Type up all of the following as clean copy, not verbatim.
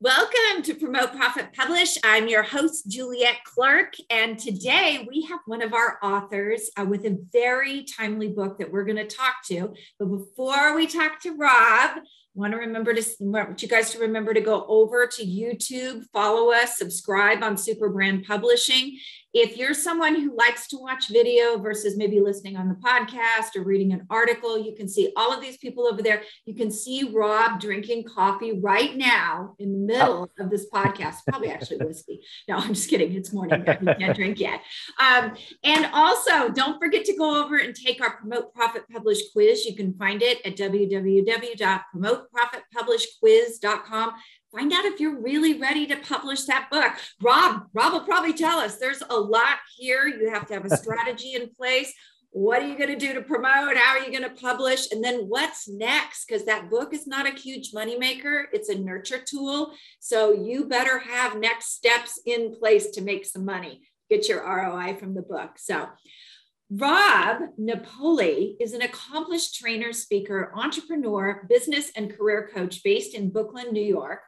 Welcome to Promote, Profit, Publish. I'm your host, Juliet Clark, and today we have one of our authors with a very timely book that we're going to talk to. But before we talk to Rob, I want you guys to remember to go over to YouTube, follow us, subscribe on Superbrand Publishing. If you're someone who likes to watch video versus maybe listening on the podcast or reading an article, you can see all of these people over there. You can see Rob drinking coffee right now in the middle of this podcast, probably actually whiskey. No, I'm just kidding. It's morning. He can't drink yet. And also, don't forget to go over and take our Promote, Profit, Publish quiz. You can find it at www.promoteprofitpublishquiz.com. Find out if you're really ready to publish that book. Rob will probably tell us there's a lot here. You have to have a strategy in place. What are you going to do to promote? How are you going to publish? And then what's next? Because that book is not a huge moneymaker. It's a nurture tool. So you better have next steps in place to make some money, get your ROI from the book. So Rob Napoli is an accomplished trainer, speaker, entrepreneur, business and career coach based in Brooklyn, New York.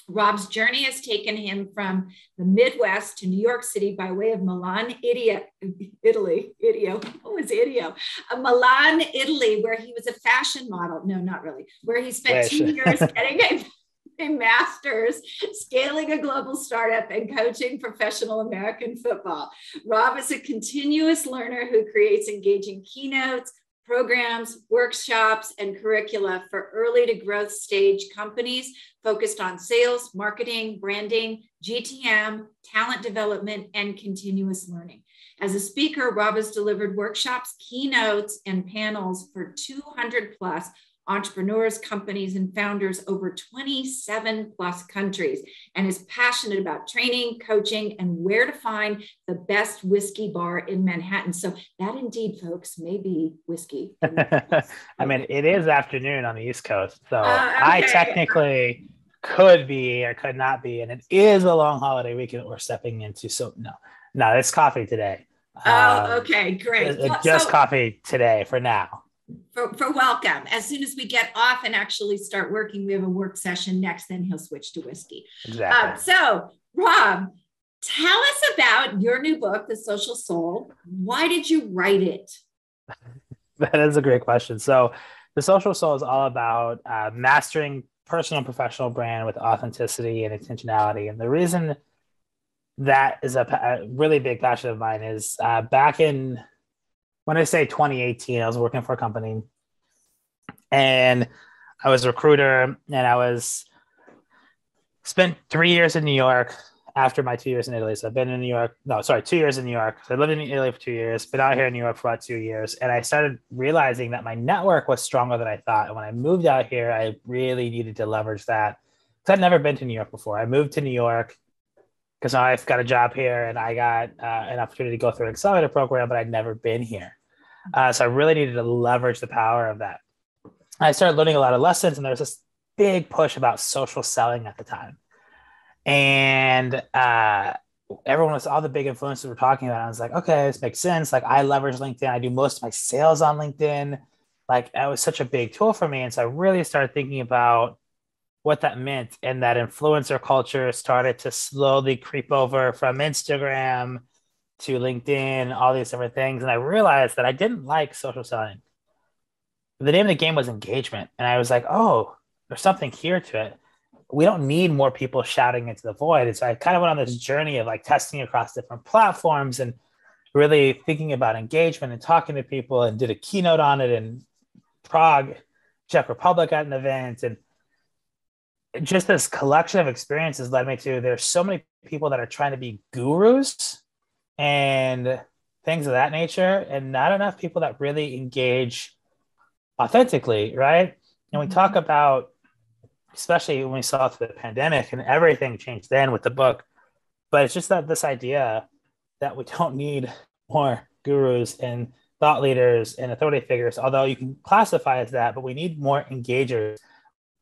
Rob's journey has taken him from the Midwest to New York City by way of Milan, Italy. What was Idio? Milan, Italy, where he was a fashion model. No, not really. Where he spent 2 years getting a master's, scaling a global startup, and coaching professional American football. Rob is a continuous learner who creates engaging keynotes, programs, workshops, and curricula for early to growth stage companies focused on sales, marketing, branding, GTM, talent development, and continuous learning. As a speaker, Rob has delivered workshops, keynotes, and panels for 200 plus entrepreneurs, companies, and founders over 27 plus countries, and is passionate about training, coaching, and where to find the best whiskey bar in Manhattan. So that indeed, folks, may be whiskey. I mean, it is afternoon on the East Coast, so okay. I technically could be or could not be, and it is a long holiday weekend we're stepping into. So no, it's coffee today. Okay, great. Just coffee today for now. For welcome. As soon as we get off and actually start working, we have a work session next, then he'll switch to whiskey. Exactly. So Rob, tell us about your new book, The Social Soul. Why did you write it? That is a great question. So The Social Soul is all about mastering personal and professional brand with authenticity and intentionality. And the reason that is a really big passion of mine is back in, when I say 2018, I was working for a company and I was a recruiter, and I spent 3 years in New York after my 2 years in Italy. So I've been in New York. 2 years in New York. So I lived in Italy for 2 years, been out here in New York for about 2 years. And I started realizing that my network was stronger than I thought. And when I moved out here, I really needed to leverage that. Because I'd never been to New York before. I moved to New York because I've got a job here and I got an opportunity to go through an accelerator program, but I'd never been here. So I really needed to leverage the power of that. I started learning a lot of lessons, and there was this big push about social selling at the time. And all the big influencers were talking about it. I was like, okay, this makes sense. Like, I leverage LinkedIn. I do most of my sales on LinkedIn. Like, it was such a big tool for me. And so I really started thinking about what that meant. And that influencer culture started to slowly creep over from Instagram to LinkedIn, all these different things. And I realized that I didn't like social selling. The name of the game was engagement. And I was like, oh, there's something here to it. We don't need more people shouting into the void. And so I kind of went on this journey of like testing across different platforms and really thinking about engagement and talking to people, and did a keynote on it in Prague, Czech Republic at an event. And just this collection of experiences led me to, there's so many people that are trying to be gurus and things of that nature, and not enough people that really engage authentically, right? And we talk about, especially when we saw through the pandemic, and everything changed then with the book, but it's just that this idea that we don't need more gurus and thought leaders and authority figures, although you can classify as that, but we need more engagers,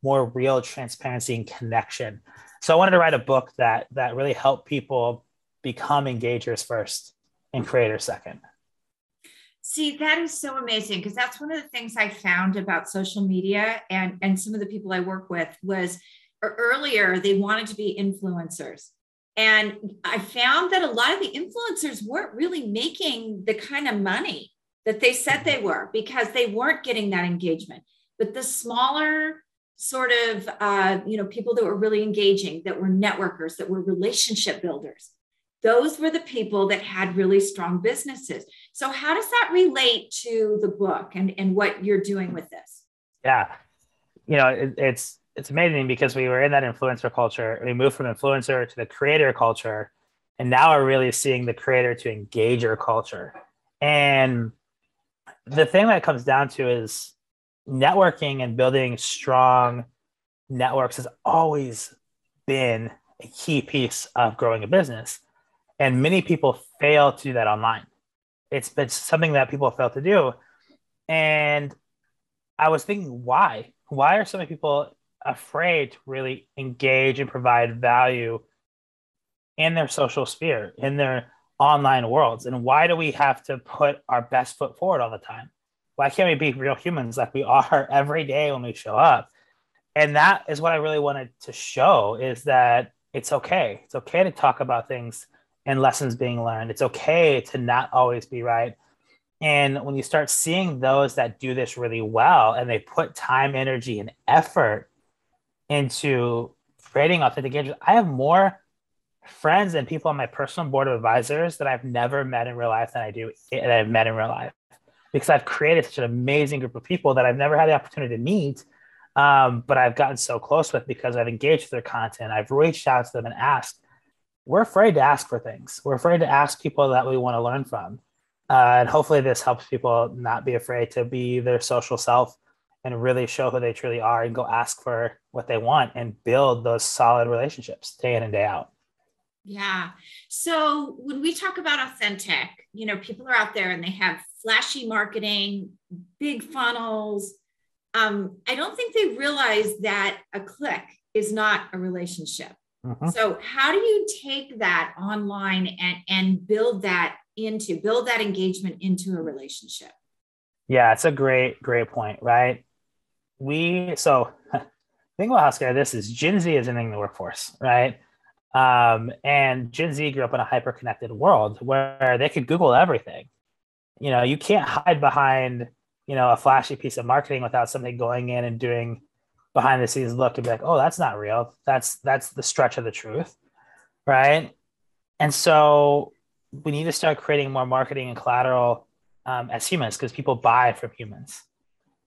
more real transparency and connection. So I wanted to write a book that really helped people become engagers first and creators second. See, that is so amazing, because that's one of the things I found about social media and some of the people I work with was earlier, they wanted to be influencers. And I found that a lot of the influencers weren't really making the kind of money that they said they were because they weren't getting that engagement. But the smaller sort of, people that were really engaging, that were networkers, that were relationship builders, those were the people that had really strong businesses. So how does that relate to the book and what you're doing with this? Yeah. It's amazing because we were in that influencer culture. We moved from influencer to the creator culture. And now we're really seeing the creator to engager culture. And the thing that comes down to is networking and building strong networks has always been a key piece of growing a business. And many people fail to do that online. It's been something that people fail to do. And I was thinking, why? Why are so many people afraid to really engage and provide value in their social sphere, in their online worlds? And why do we have to put our best foot forward all the time? Why can't we be real humans like we are every day when we show up? And that is what I really wanted to show, is that it's okay. It's okay to talk about things and lessons being learned. It's okay to not always be right. And when you start seeing those that do this really well and they put time, energy, and effort into creating authentic engagement, I have more friends and people on my personal board of advisors that I've never met in real life than I've met in real life, because I've created such an amazing group of people that I've never had the opportunity to meet, but I've gotten so close with because I've engaged with their content. I've reached out to them and asked. We're afraid to ask for things. We're afraid to ask people that we want to learn from. And hopefully this helps people not be afraid to be their social self and really show who they truly are and go ask for what they want and build those solid relationships day in and day out. Yeah. So when we talk about authentic, people are out there and they have flashy marketing, big funnels. I don't think they realize that a click is not a relationship. Mm-hmm. So how do you take that online and build that engagement into a relationship? Yeah, it's a great point, right? So the thing about how scary this is, Gen Z is entering the workforce, right? And Gen Z grew up in a hyper-connected world where they could Google everything. You can't hide behind, a flashy piece of marketing without something going in and doing behind the scenes look and be like, oh, that's not real. That's the stretch of the truth, right? And so we need to start creating more marketing and collateral as humans, because people buy from humans.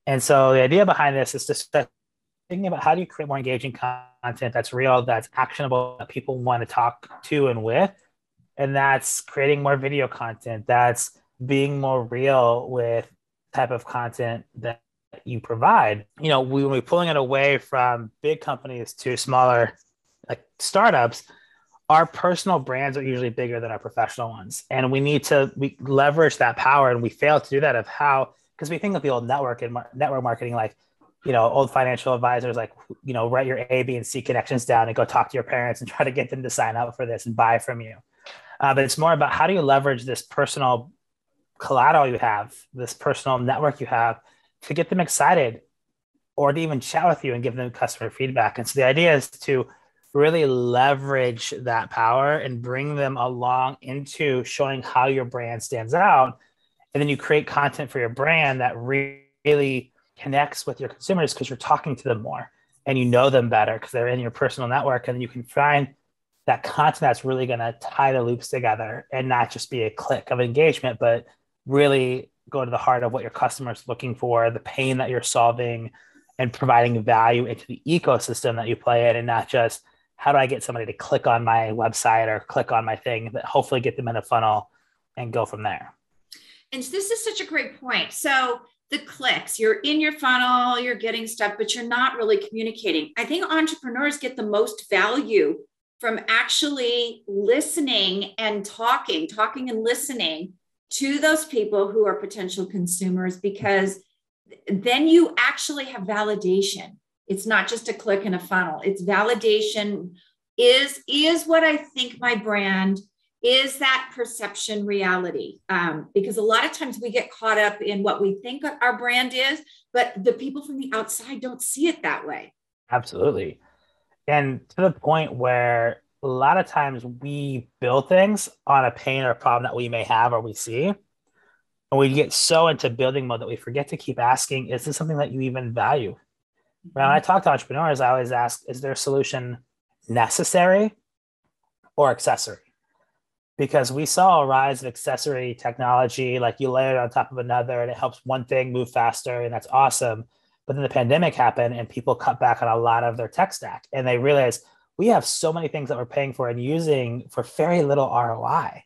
And so the idea behind this is to start thinking about how do you create more engaging content that's real, that's actionable, that people want to talk to and with. And that's creating more video content, that's being more real with type of content that you provide. When we're pulling it away from big companies to smaller, like startups, our personal brands are usually bigger than our professional ones. And we leverage that power. And we fail to do that because we think of the old network marketing, like, old financial advisors, like, write your A, B, and C connections down and go talk to your parents and try to get them to sign up for this and buy from you. But it's more about how do you leverage this personal collateral you have, this personal network you have, to get them excited or to even chat with you and give them customer feedback. And so the idea is to really leverage that power and bring them along into showing how your brand stands out. And then you create content for your brand that really connects with your consumers because you're talking to them more and you know them better because they're in your personal network. And then you can find that content that's really going to tie the loops together and not just be a click of engagement, but really go to the heart of what your customer's looking for, the pain that you're solving, and providing value into the ecosystem that you play in, and not just how do I get somebody to click on my website or click on my thing, but hopefully get them in a funnel and go from there. And this is such a great point. So the clicks, you're in your funnel, you're getting stuff, but you're not really communicating. I think entrepreneurs get the most value from actually listening and talking and listening to those people who are potential consumers, because then you actually have validation. It's not just a click in a funnel. It's validation. Is what I think my brand is, that perception reality? Because a lot of times we get caught up in what we think our brand is, but the people from the outside don't see it that way. Absolutely. And to the point where a lot of times we build things on a pain or a problem that we may have or we see. And we get so into building mode that we forget to keep asking, is this something that you even value? When I talk to entrepreneurs, I always ask, is their solution necessary or accessory? Because we saw a rise of accessory technology, like you layer it on top of another and it helps one thing move faster, and that's awesome. But then the pandemic happened and people cut back on a lot of their tech stack, and they realized we have so many things that we're paying for and using for very little ROI,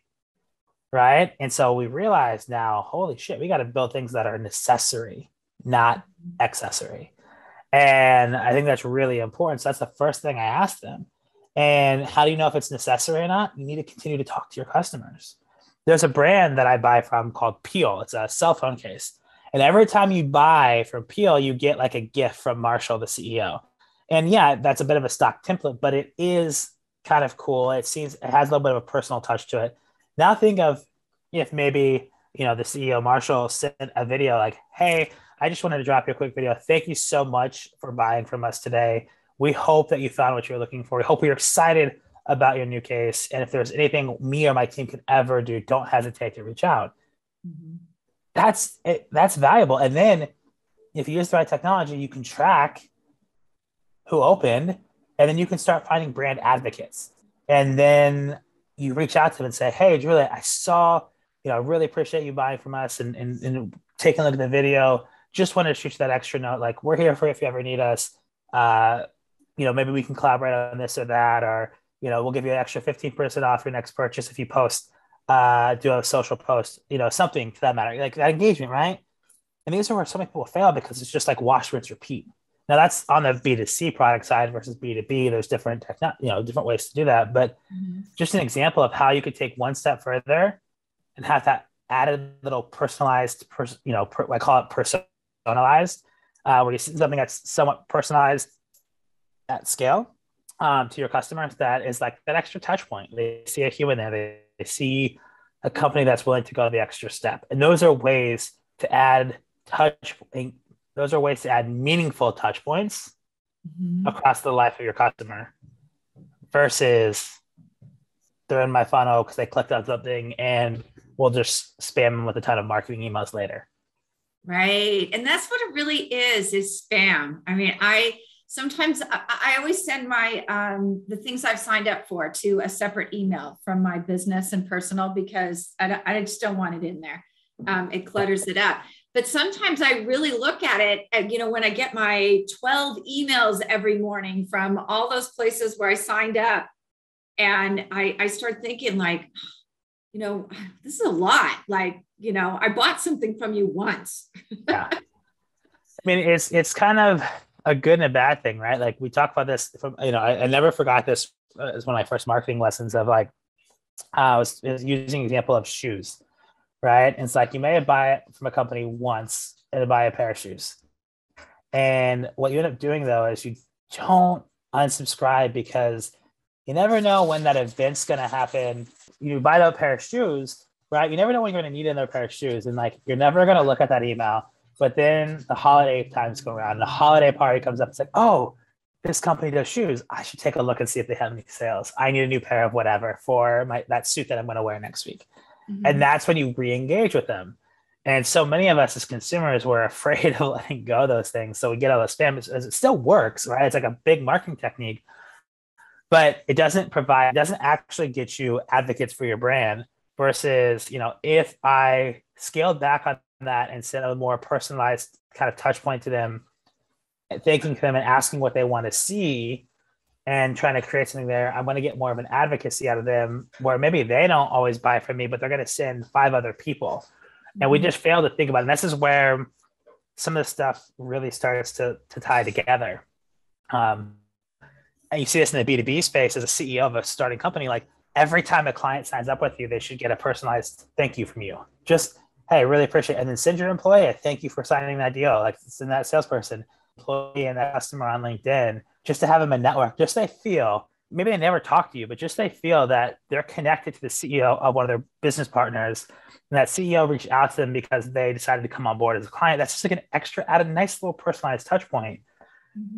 right? And so we realize now, holy shit, we got to build things that are necessary, not accessory. And I think that's really important. So that's the first thing I ask them. And how do you know if it's necessary or not? You need to continue to talk to your customers. There's a brand that I buy from called Peel. It's a cell phone case. And every time you buy from Peel, you get like a gift from Marshall, the CEO. And yeah, that's a bit of a stock template, but it is kind of cool. It has a little bit of a personal touch to it. Now think of if maybe, the CEO Marshall sent a video like, hey, I just wanted to drop you a quick video. Thank you so much for buying from us today. We hope that you found what you were looking for. We hope you're excited about your new case. And if there's anything me or my team could ever do, don't hesitate to reach out. Mm-hmm. That's valuable. And then if you use the right technology, you can track who opened, and then you can start finding brand advocates. And then you reach out to them and say, hey, Juliet, I saw, I really appreciate you buying from us and taking a look at the video. Just wanted to shoot you that extra note. Like, we're here for you if you ever need us. Maybe we can collaborate on this or that, or, we'll give you an extra 15% off your next purchase if you post, do a social post, something to that matter, like that engagement, right? And these are where so many people fail because it's just like wash, rinse, repeat. Now that's on the B2C product side versus B2B. There's different different ways to do that. But just an example of how you could take one step further and have that added little personalized, I call it personalized, where you see something that's somewhat personalized at scale to your customers. That is like that extra touch point. They see a human there. They see a company that's willing to go the extra step. And those are ways to add those are ways to add meaningful touch points across the life of your customer versus they're in my funnel because they clicked on something and we'll just spam them with a ton of marketing emails later. Right. And that's what it really is spam. I mean, sometimes I always send my, the things I've signed up for to a separate email from my business and personal, because I just don't want it in there. It clutters it up. But sometimes I really look at it, when I get my 12 emails every morning from all those places where I signed up, and I start thinking like, this is a lot. Like, I bought something from you once. Yeah. I mean, it's kind of a good and a bad thing, right? Like we talk about this from, I never forgot this as one of my first marketing lessons of like, I was using an example of shoes. Right. And it's like you may buy it from a company once and buy a pair of shoes. And what you end up doing, though, is you don't unsubscribe because you never know when that event's going to happen. You buy that pair of shoes, right? You never know when you're going to need another pair of shoes. And like you're never going to look at that email. But then the holiday times go around. The holiday party comes up. It's like, oh, this company does shoes. I should take a look and see if they have any sales. I need a new pair of whatever for that suit that I'm going to wear next week. And that's when you re-engage with them. And so many of us as consumers were afraid of letting go of those things. So we get all the spam. It still works, right? It's like a big marketing technique, but it doesn't actually get you advocates for your brand versus, if I scaled back on that and sent a more personalized kind of touch point to them, thanking them and asking what they want to see, and trying to create something there, I'm going to get more of an advocacy out of them where maybe they don't always buy from me, but they're going to send 5 other people. And we just fail to think about it. And this is where some of the stuff really starts to tie together. And you see this in the B2B space as a CEO of a starting company, like every time a client signs up with you, they should get a personalized thank you from you. Just, hey, really appreciate it. And then send your employee a thank you for signing that deal. Like send that salesperson, employee, and that customer on LinkedIn, just to have them a network, just so they feel, maybe they never talk to you, but just they feel that they're connected to the CEO of one of their business partners, and that CEO reached out to them because they decided to come on board as a client. That's just like an extra, add a nice little personalized touch point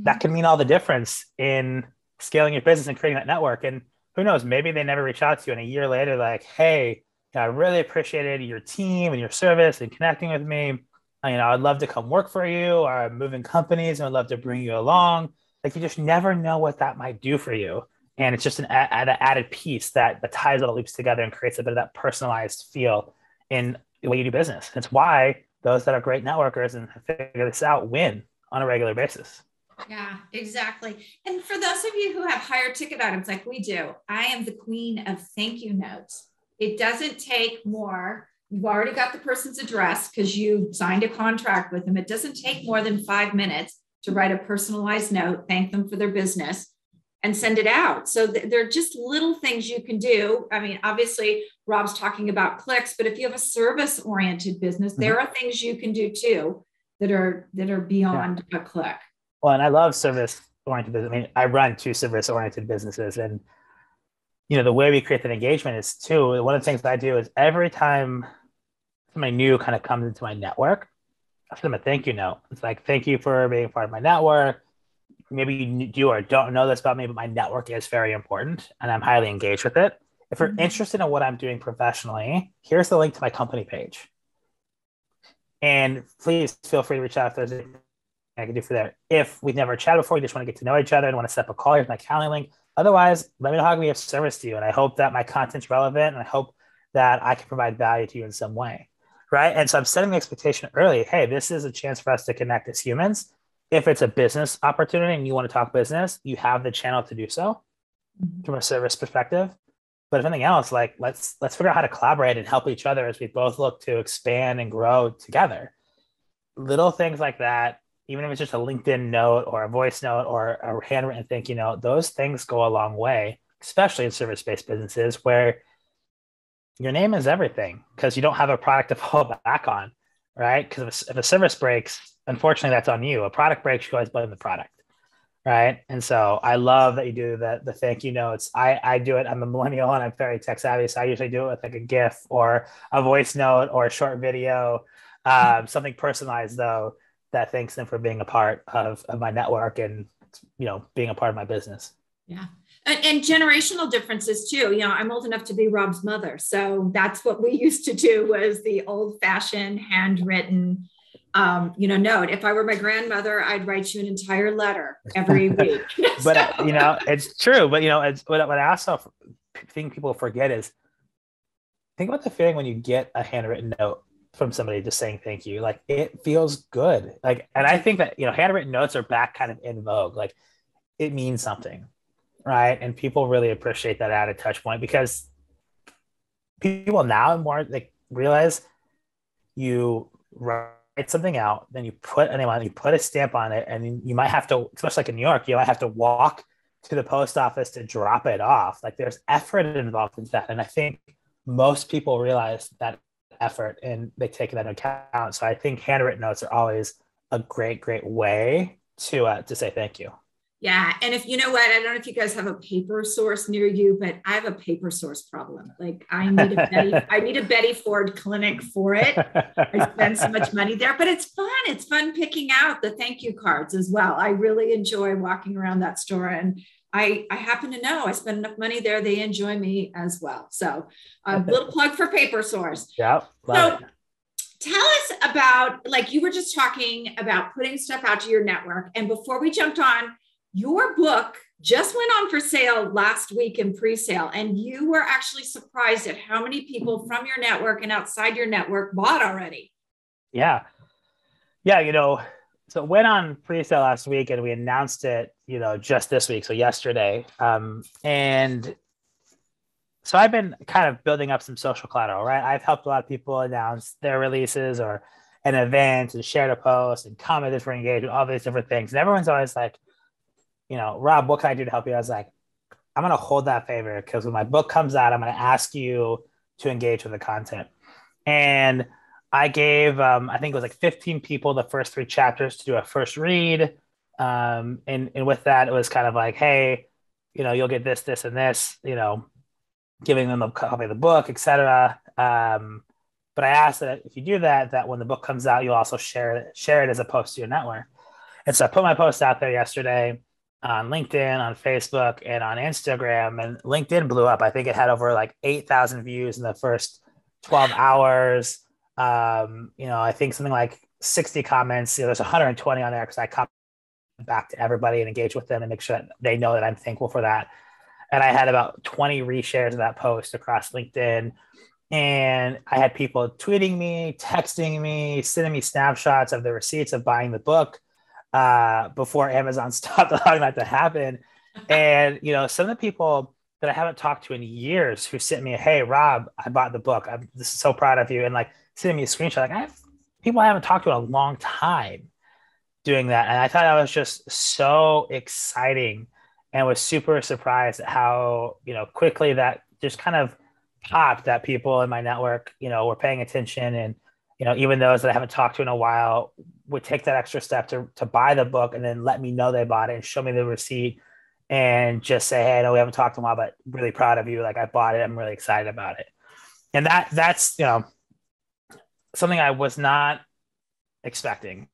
that can mean all the difference in scaling your business and creating that network. And who knows, maybe they never reach out to you, and a year later, like, hey, I really appreciated your team and your service and connecting with me. I'd love to come work for you, or I'm moving companies and I'd love to bring you along. Like, you just never know what that might do for you. And it's just an added piece that ties all the loops together and creates a bit of that personalized feel in the way you do business. It's why those that are great networkers and figure this out win on a regular basis. Yeah, exactly. And for those of you who have higher ticket items like we do, I am the queen of thank you notes. It doesn't take more. You've already got the person's address because you signed a contract with them. It doesn't take more than 5 minutes to write a personalized note, thank them for their business, and send it out. So they're just little things you can do. I mean, obviously, Rob's talking about clicks, but if you have a service-oriented business, there are things you can do too that are beyond a click. Well, and I love service-oriented business. I mean, I run 2 service-oriented businesses, and the way we create that engagement is too. One of the things that I do is every time somebody new kind of comes into my network, I send them a thank you note. It's like, thank you for being part of my network. Maybe you do or don't know this about me, but my network is very important and I'm highly engaged with it. If you're interested in what I'm doing professionally, here's the link to my company page. And please feel free to reach out if there's anything I can do for that. If we've never chatted before, you just want to get to know each other and want to set up a call, here's my calendar link. Otherwise, let me know how I can be of service to you. And I hope that my content's relevant, and I hope that I can provide value to you in some way. Right. And so I'm setting the expectation early. Hey, this is a chance for us to connect as humans. If it's a business opportunity and you want to talk business, you have the channel to do so from a service perspective. But if anything else, like let's figure out how to collaborate and help each other as we both look to expand and grow together. Little things like that, even if it's just a LinkedIn note or a voice note or a handwritten thank you note, those things go a long way, especially in service-based businesses where your name is everything because you don't have a product to fall back on, right? Because if a service breaks, unfortunately, that's on you. A product breaks, you always blame the product, right? And so I love that you do the thank you notes. I do it. I'm a millennial and I'm very tech savvy, so I usually do it with like a GIF or a voice note or a short video, something personalized though that thanks them for being a part of my network and being a part of my business. Yeah. And generational differences too. I'm old enough to be Rob's mother. So that's what we used to do, was the old fashioned handwritten, note. If I were my grandmother, I'd write you an entire letter every week. But, it's true. But, it's what I also think people forget is think about the feeling when you get a handwritten note from somebody just saying thank you. Like, it feels good. Like, and I think that, handwritten notes are back kind of in vogue. Like, it means something. Right. And people really appreciate that added touch point because people now more like realize you write something out, then you put a name on it, you put a stamp on it, and you might have to, especially like in New York, you might have to walk to the post office to drop it off. Like, there's effort involved in that. And I think most people realize that effort and they take that into account. So I think handwritten notes are always a great way to say thank you. Yeah. And if you know what, I don't know if you guys have a paper source near you, but I have a paper source problem. Like, I need a Betty Ford clinic for it. I spend so much money there, but it's fun. It's fun picking out the thank you cards as well. I really enjoy walking around that store, and I happen to know I spend enough money there. They enjoy me as well. So a little plug for paper source. Yeah. So tell us about, like, you were just talking about putting stuff out to your network. And before we jumped on, your book just went on for sale last week in pre-sale, and you were actually surprised at how many people from your network and outside your network bought already. Yeah. So it went on pre-sale last week and we announced it, just this week. So yesterday. And so I've been kind of building up some social collateral, right? I've helped a lot of people announce their releases or an event and shared a post and commented for engagement, all these different things. And everyone's always like, Rob, what can I do to help you? I was like, I'm going to hold that favor because when my book comes out, I'm going to ask you to engage with the content. And I gave, I think it was like 15 people the first 3 chapters to do a first read. And with that, it was kind of like, hey, you'll get this, this, and this, giving them a copy of the book, etc. But I asked that if you do that when the book comes out, you'll also share it as a post to your network. And so I put my post out there yesterday. on LinkedIn, on Facebook, and on Instagram. And LinkedIn blew up. I think it had over like 8,000 views in the first 12 hours. I think something like 60 comments. There's 120 on there because I comment back to everybody and engage with them and make sure that they know that I'm thankful for that. And I had about 20 reshares of that post across LinkedIn. And I had people tweeting me, texting me, sending me snapshots of the receipts of buying the book before Amazon stopped allowing that to happen. And, some of the people that I haven't talked to in years who sent me, hey, Rob, I bought the book. This is so proud of you. And like sending me a screenshot, like I have people I haven't talked to in a long time doing that. And I thought that was just so exciting and was super surprised at how, quickly that just kind of popped, that people in my network, were paying attention. And, even those that I haven't talked to in a while would take that extra step to buy the book and then let me know they bought it and show me the receipt and just say, hey, I know we haven't talked in a while, but really proud of you. Like I bought it. I'm really excited about it. And that's, something I was not expecting,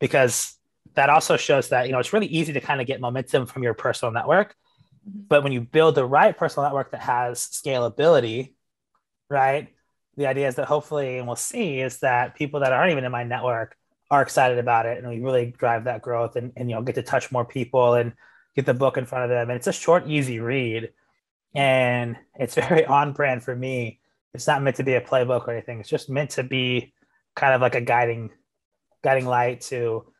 because that also shows that, it's really easy to kind of get momentum from your personal network. But when you build the right personal network that has scalability, right? The idea is that hopefully, and we'll see, is that people that aren't even in my network are excited about it. And we really drive that growth and get to touch more people and get the book in front of them. And it's a short, easy read. And it's very on brand for me. It's not meant to be a playbook or anything. It's just meant to be kind of like a guiding light to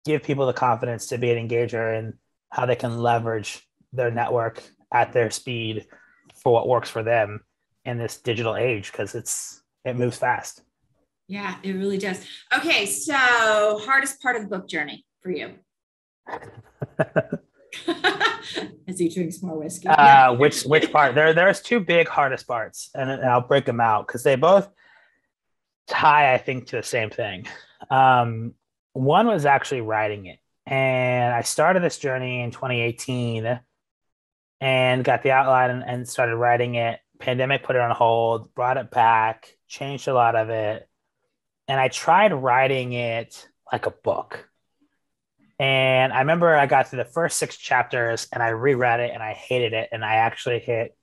give people the confidence to be an engager and how they can leverage their network at their speed for what works for them in this digital age, because it moves fast. Yeah, it really does. Okay, so hardest part of the book journey for you? As he drinks more whiskey. Which part? There's two big hardest parts, and I'll break them out because they both tie, I think, to the same thing. One was actually writing it, and I started this journey in 2018 and got the outline and started writing it. Pandemic put it on hold, brought it back, changed a lot of it. And I tried writing it like a book. And I remember I got through the first 6 chapters and I reread it and I hated it. And I actually hit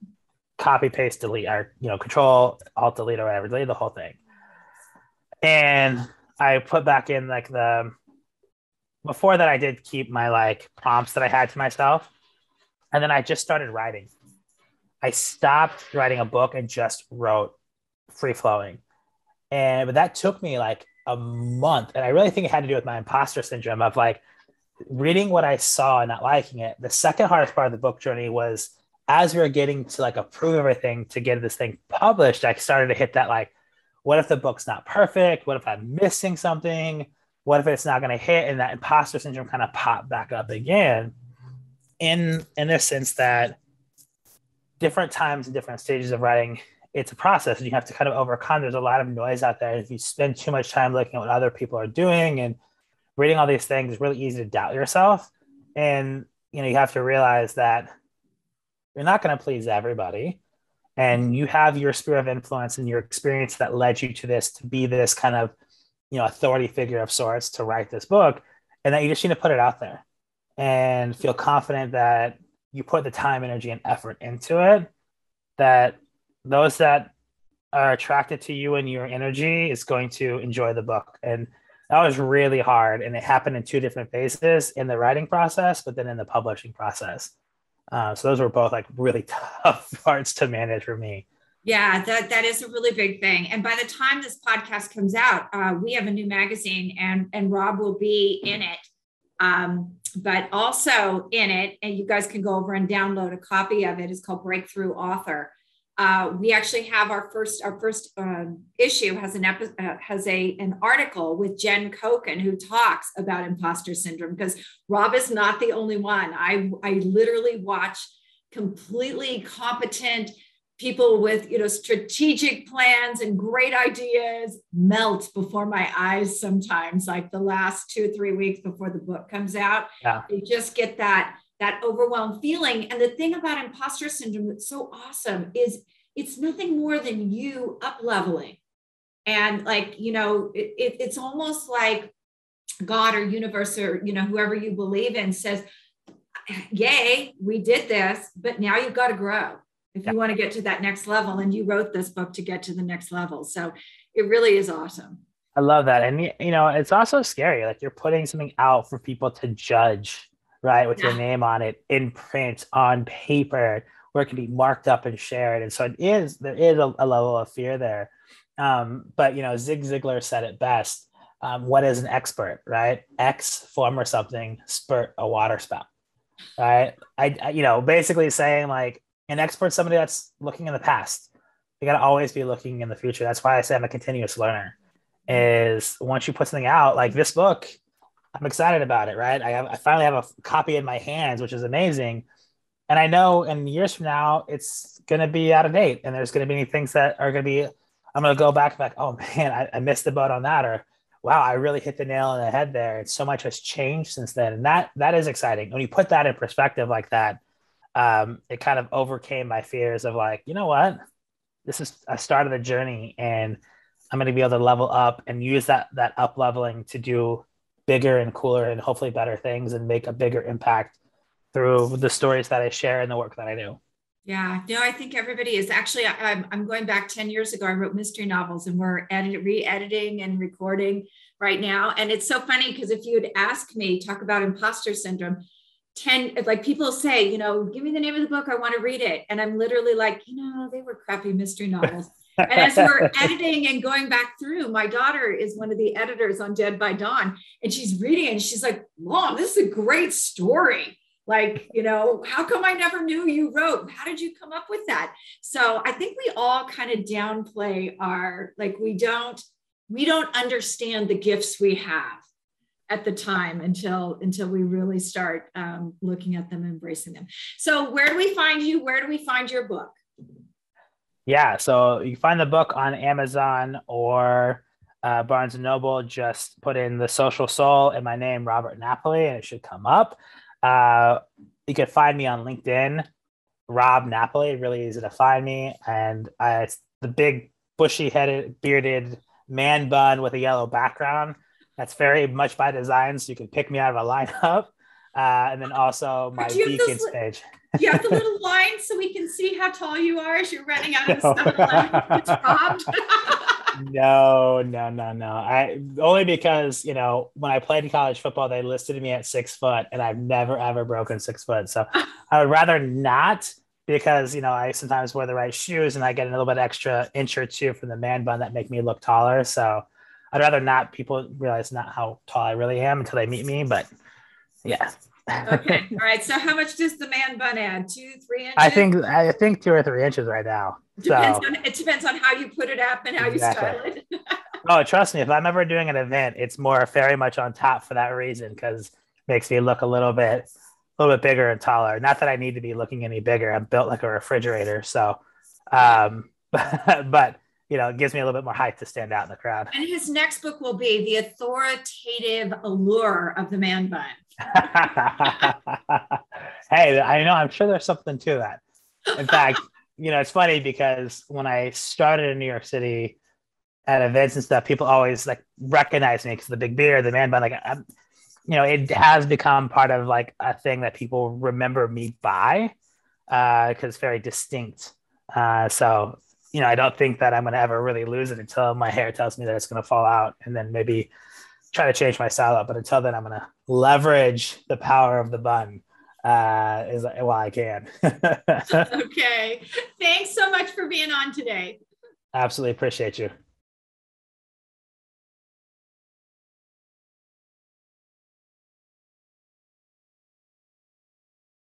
copy, paste, delete, or, control, alt, delete, or whatever, delete the whole thing. And I put back in before that I did keep my prompts that I had to myself. And then I just started writing. I stopped writing a book and just wrote free flowing. But that took me like a month. And I really think it had to do with my imposter syndrome of reading what I saw and not liking it. The second hardest part of the book journey was, as we were getting to approve everything to get this thing published, I started to hit that what if the book's not perfect? What if I'm missing something? What if it's not going to hit? And that imposter syndrome kind of popped back up again in the sense that different times and different stages of writing, it's a process and you have to kind of overcome. There's a lot of noise out there. If you spend too much time looking at what other people are doing and reading all these things, it's really easy to doubt yourself. And, you have to realize that you're not going to please everybody. And you have your sphere of influence and your experience that led you to this, to be this kind of, authority figure of sorts to write this book. And that you just need to put it out there and feel confident that you put the time, energy, and effort into it, that those that are attracted to you and your energy is going to enjoy the book. And that was really hard. And it happened in 2 different phases, in the writing process, but then in the publishing process. So those were both really tough parts to manage for me. Yeah, that is a really big thing. And by the time this podcast comes out, we have a new magazine and Rob will be in it. But also in it, and you guys can go over and download a copy of it. It's called Breakthrough Author. We actually have our first issue has an article with Jen Kochen, who talks about imposter syndrome, because Rob is not the only one. I literally watch completely competent people with strategic plans and great ideas melt before my eyes sometimes, like the last 2 or 3 weeks before the book comes out. Yeah. You just get that overwhelmed feeling. And the thing about imposter syndrome that's so awesome is it's nothing more than you up leveling. And it's almost like God or universe or, whoever you believe in says, yay, we did this, but now you've got to grow if you want to get to that next level. And you wrote this book to get to the next level. So it really is awesome. I love that. And, it's also scary. Like you're putting something out for people to judge, right? With your name on it in print, on paper, where it can be marked up and shared. And so there is a level of fear there. But, Zig Ziglar said it best. What is an expert, right? X form or something, spurt a water spout, right? I basically saying like an expert, somebody that's looking in the past. You got to always be looking in the future. That's why I say I'm a continuous learner. Is once you put something out like this book, I'm excited about it, right? I finally have a copy in my hands, which is amazing. And I know in years from now, it's going to be out of date. And there's going to be things that are going to be, I'm going to go back and be like, oh man, I missed the boat on that. Or wow, I really hit the nail on the head there. And so much has changed since then. And that is exciting. When you put that in perspective like that, it kind of overcame my fears of like, you know what? This is a start of the journey, and I'm going to be able to level up and use that up leveling to do bigger and cooler and hopefully better things and make a bigger impact through the stories that I share and the work that I do. Yeah, no, I think everybody is actually, I'm going back 10 years ago. I wrote mystery novels and we're re-editing and recording right now. And it's so funny because if you had asked me, talk about imposter syndrome, people say, give me the name of the book. I want to read it. And I'm literally like, they were crappy mystery novels. And as we're editing and going back through, my daughter is one of the editors on Dead by Dawn, and she's reading and she's like, Mom, this is a great story. Like, how come I never knew you wrote? How did you come up with that? So I think we all kind of downplay we don't understand the gifts we have at the time until we really start looking at them, embracing them. So where do we find you? Where do we find your book? Yeah, so you find the book on Amazon or Barnes & Noble. Just put in The Social Soul and my name, Robert Napoli, and it should come up. You can find me on LinkedIn, Rob Napoli. Really easy to find me. And it's the big bushy-headed, bearded man bun with a yellow background. That's very much by design, so you can pick me out of a lineup. And then also my Beacons page. Do you have the little line so we can see how tall you are as you're running out of the 7-Eleven? It's robbed. No. Only because, when I played college football, they listed me at 6 foot and I've never, ever broken 6 foot. So I would rather not, because, I sometimes wear the right shoes and I get a little bit extra inch or two from the man bun that make me look taller. So I'd rather not people realize not how tall I really am until they meet me, but yeah. Okay. All right. So how much does the man bun add? 2-3 inches? I think 2 or 3 inches right now. It depends on how you put it up and how you style it. Oh, trust me, if I'm ever doing an event, it's more very much on top for that reason, because it makes me look a little bit bigger and taller. Not that I need to be looking any bigger. I'm built like a refrigerator. So, but it gives me a little bit more height to stand out in the crowd. And his next book will be The Authoritative Allure of the Man Bun. Hey, I know, I'm sure there's something to that. In fact, it's funny because when I started in New York City at events and stuff, people always like recognize me because of the big beard, the man bun. Like, it has become part of like a thing that people remember me by, because it's very distinct. So, I don't think that I'm going to ever really lose it until my hair tells me that it's going to fall out, and then maybe try to change my style up. But until then, I'm going to leverage the power of the bun while I can. Okay. Thanks so much for being on today. Absolutely appreciate you.